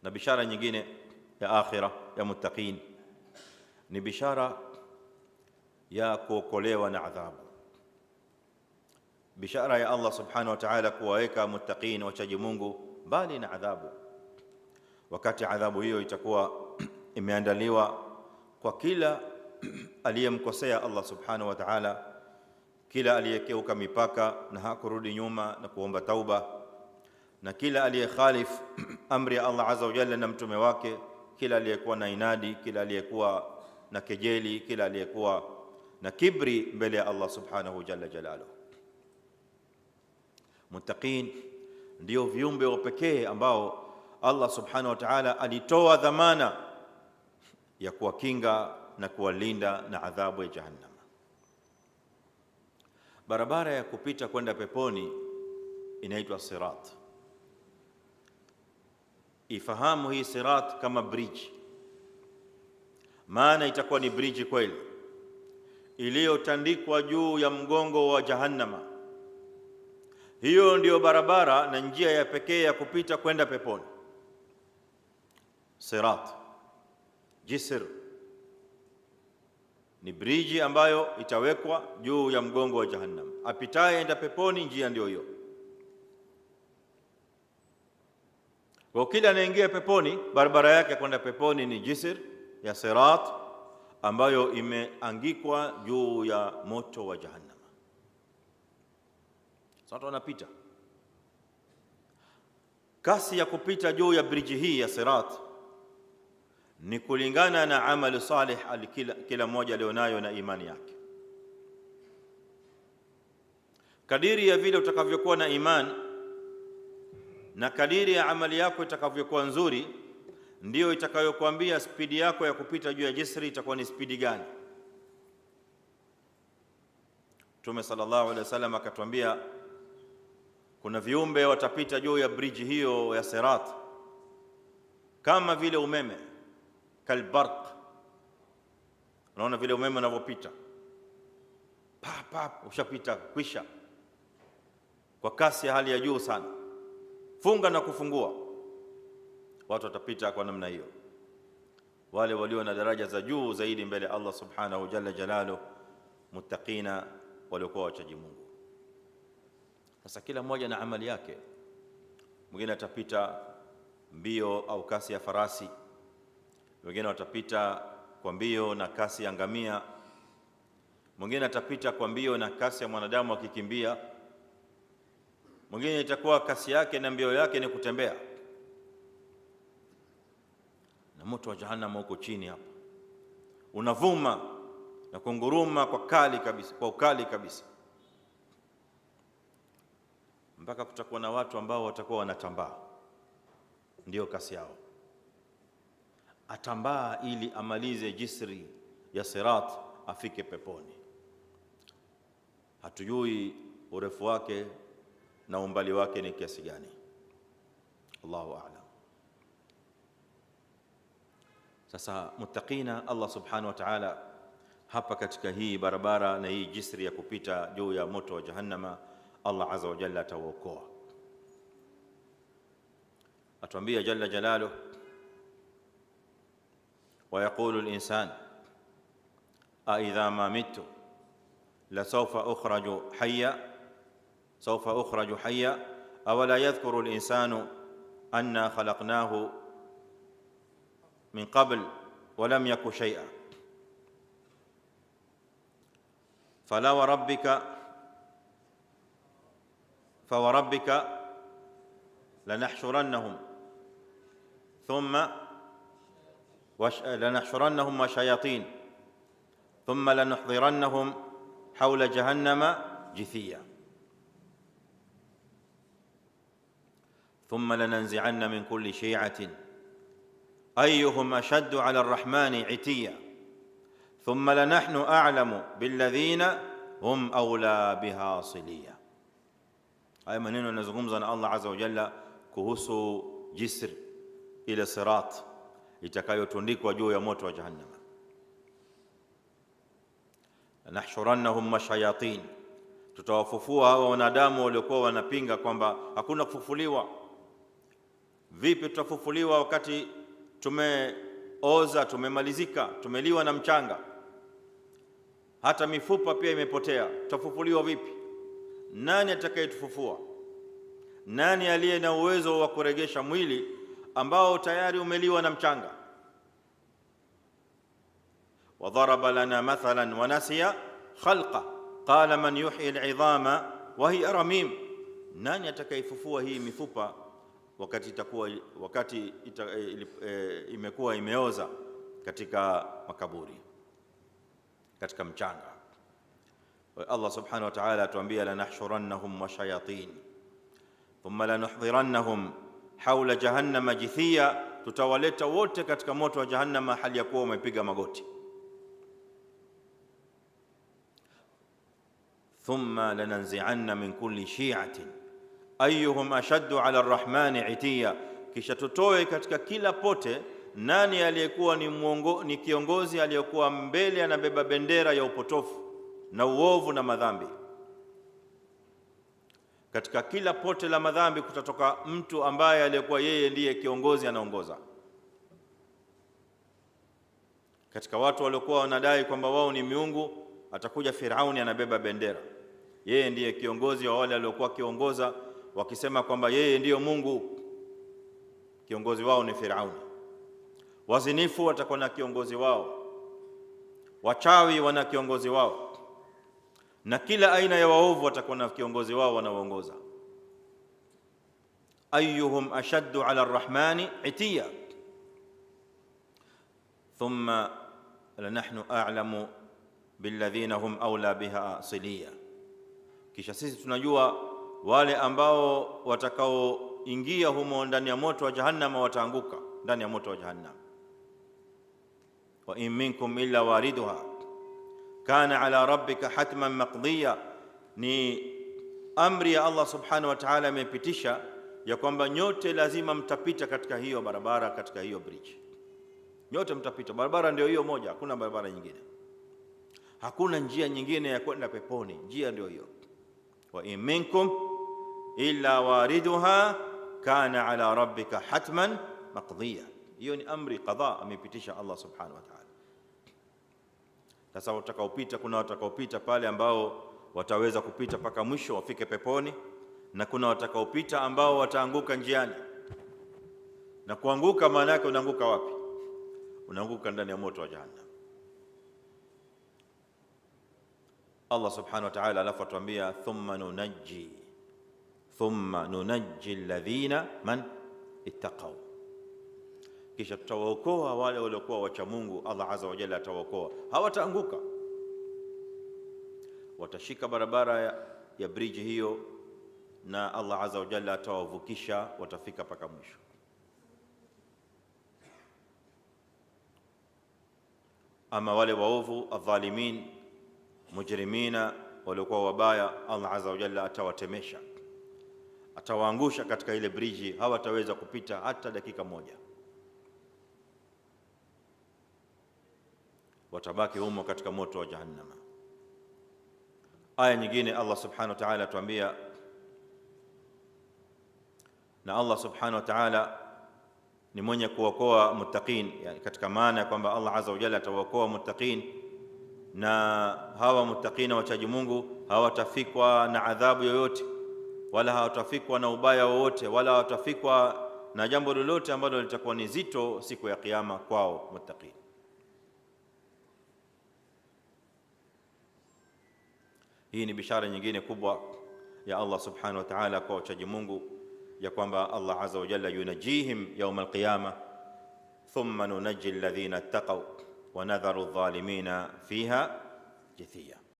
Na bishara nyingine ya akhira ya muttaqin ni bishara ya kuokolewa na adhabu. Bishara ya Allah subhanahu wa ta'ala kuwaweka muttaqin wachaji Mungu mbali na adhabu, wakati adhabu hiyo itakuwa imeandaliwa kwa kila aliyemkosea Allah subhanahu wa ta'ala, kila aliyekeuka mipaka na hakurudi nyuma na kuomba tauba, na kila aliyekhalif amri ya Allah azza wa jalla na mtume wake, kila aliyekuwa na inadi, kila aliyekuwa na kejeli, kila aliyekuwa na kibri mbele ya Allah subhanahu jalla jalaluhu. Muttaqin ndio viumbe wa pekee ambao Allah subhanahu wa ta'ala alitoa dhamana ya kuwakinga na kuwalinda na adhabu ya jahannam. Barabara ya kupita kwenda peponi inaitwa sirat. Ifahamu hii sirat kama bridge, maana itakuwa ni bridge kweli iliyotandikwa juu ya mgongo wa jahannama. Hiyo ndio barabara na njia ya pekee ya kupita kwenda peponi. Sirat, jisr, ni bridge ambayo itawekwa juu ya mgongo wa jahannam. Apitaye enda peponi, njia ndio hiyo. Kwa kila anaingia peponi, barabara yake kwenda peponi ni jisr ya sirat ambayo imeangikwa juu ya moto wa jahannam. Sasa wanapita. Kasi ya kupita juu ya bridge hii ya sirat ni kulingana na amali salih kila mmoja alionayo na imani yake. Kadiri ya vile utakavyokuwa na imani na kadiri ya amali yako itakavyokuwa nzuri, ndio itakayokuambia spidi yako ya kupita juu ya jisri itakuwa ni spidi gani. Mtume sallallahu alaihi wasallam akatuambia kuna viumbe watapita juu ya bridge hiyo ya sirat kama vile umeme, kalbarq. Unaona vile umeme unavyopita, pap pap, ushapita kwisha, kwa kasi ya hali ya juu sana, funga na kufungua. Watu watapita kwa namna hiyo, wale walio na daraja za juu zaidi mbele Allah subhanahu jalla jalaluhu, muttaqina, waliokuwa wachaji Mungu. Sasa kila mmoja na amali yake. Mwingine atapita mbio au kasi ya farasi, wengine watapita kwa mbio na kasi ya ngamia, mwingine atapita kwa mbio na kasi ya mwanadamu akikimbia, mwingine itakuwa kasi yake na mbio yake ni kutembea. Na moto wa jahannam huko chini hapa unavuma na kunguruma kwa kali kabisa, kwa ukali kabisa, mpaka kutakuwa na watu ambao watakuwa wanatambaa. Ndio kasi yao, atambaa ili amalize jisri ya sirat afike peponi. Hatujui urefu wake na umbali wake ni kiasi gani, Allahu a'lam. Sasa muttaqina, Allah subhanahu wa ta'ala hapa katika hii barabara na hii jisri ya kupita juu ya moto wa jahannama, Allah azza wa jalla atawaokoa. Atuambia jalla jalaluhu, wa yaqulu al-insan a idha ma mitu la sawfa ukhraju hayya, sawfa ukhraju hayya awala yadhkuru al-insanu anna khalaqnahu min qabl wa lam yaku shay'a fala wa rabbika لنحشرنهم وشياطين ثم لنحضرنهم حول جهنم جثيا ثم لننزعن من كل شيعة أيهم أشد على الرحمن عتيا ثم لنحن أعلم بالذين هم أولى بها صليا. Haya maneno yanazungumza na Allah azza wa jalla kuhusu jisr ila sirat itakayotundikwa juu ya moto wa jahannam. Nahshurannahum mashayatin, tutawafufua hawa wanadamu waliokuwa wanapinga kwamba hakuna kufufuliwa, Vipi tutafufuliwa wakati tumeoza, tumemalizika, tumeliwa na mchanga, hata mifupa pia imepotea? Tutafufuliwa vipi? Nani atakayetufufua? Nani aliye na uwezo wa kuregesha mwili ambao tayari umeliwa na mchanga? Wadharaba lana mathalan wa nasiya khalqa qala man yuhyi al'idhama wa hiya ramim. Nani atakayefufua hii mifupa wakati imekuwa imeoza katika makaburi, katika mchanga? Allah subhanahu wa ta'ala atuambia, lanahshurannahum wa shayatin thumma lanuhdhirannahum hawla jahannama jithiya, tutawaleta wote katika moto wa jahannama hali ya kuwa wamepiga magoti. Thumma lananzi'anna min kulli shi'atin ayyuhum ashaddu 'ala ar-rahmani 'itiya, kisha tutoe katika kila pote nani aliyekuwa ni kiongozi aliyekuwa mbele anabeba bendera ya upotofu na uovu na madhambi. Katika kila pote la madhambi kutatoka mtu ambaye aliyekuwa yeye ndiye kiongozi, anaongoza. Katika watu waliokuwa wanadai kwamba wao ni miungu, atakuja Firauni anabeba bendera, yeye ndiye kiongozi wa wale waliokuwa kiongoza wakisema kwamba yeye ndiyo Mungu. Kiongozi wao ni Firauni. Wazinifu watakuwa na kiongozi wao, wachawi wana kiongozi wao, na kila aina ya waovu watakuwa na kiongozi wao wanaoongoza. Ayyuhum ashaddu 'ala ar-rahmani 'itiya thumma lanahnu a'lamu billadhina hum awla biha siliya, kisha sisi tunajua wale ambao watakaoingia humo ndani ya moto wa jahannam wataanguka ndani ya moto wa jahannam. Wa in minkum illa wariduha kana ala rabbika hatman maqdiya, ni amri ya Allah subhanahu wa ta'ala imepitisha ya kwamba nyote lazima mtapita katika hiyo barabara, katika hiyo bridge. Nyote mtapita, barabara ndio hiyo moja, hakuna barabara nyingine, hakuna njia nyingine ya kwenda peponi, njia ndio hiyo. Wa in minkum illa wariduha kana ala rabbika hatman maqdiya. Hiyo ni amri qadha amepitisha Allah subhanahu wa ta'ala. Sasa watakaopita, kuna watakaopita pale ambao wataweza kupita mpaka mwisho wafike peponi, na kuna watakaopita ambao wataanguka njiani. Na kuanguka maana yake unaanguka wapi? Unaanguka ndani ya moto wa jahannam. Allah subhanahu wa ta'ala alafu atuambia, thumma nunajji alladhina man ittaqaw, kisha tutawaokoa wale waliokuwa wacha Mungu. Allah azza wa jalla atawaokoa, hawataanguka, watashika barabara ya bridge hiyo, na Allah azza wa jalla atawavukisha, watafika mpaka mwisho. Ama wale waovu, adh-dhalimin, mujrimina, waliokuwa wabaya, Allah azza wa jalla atawatemesha, atawaangusha katika ile bridge, hawataweza kupita hata dakika moja, watabaki humo katika moto wa jahannam. Aya nyingine Allah subhanahu wa ta'ala atuambia, na Allah subhanahu wa ta'ala ni mwenye kuokoa muttaqin, yani katika maana ya kwamba Allah azza wa jalla atawaokoa muttaqin, na hawa muttaqina wachaji Mungu hawatafikwa na adhabu yoyote, wala hawatafikwa na ubaya wowote, wala hawatafikwa na jambo lolote ambalo litakuwa ni zito siku ya kiyama kwao muttaqin. Hii ni bishara nyingine kubwa ya Allah subhanahu wa ta'ala kwa wachaji Mungu, ya kwamba Allah azza wa jalla yunajihim yawm al-qiyamah, thumma nunajji alladhina ittaqaw wa nadharu adh-dhalimina fiha jithiya.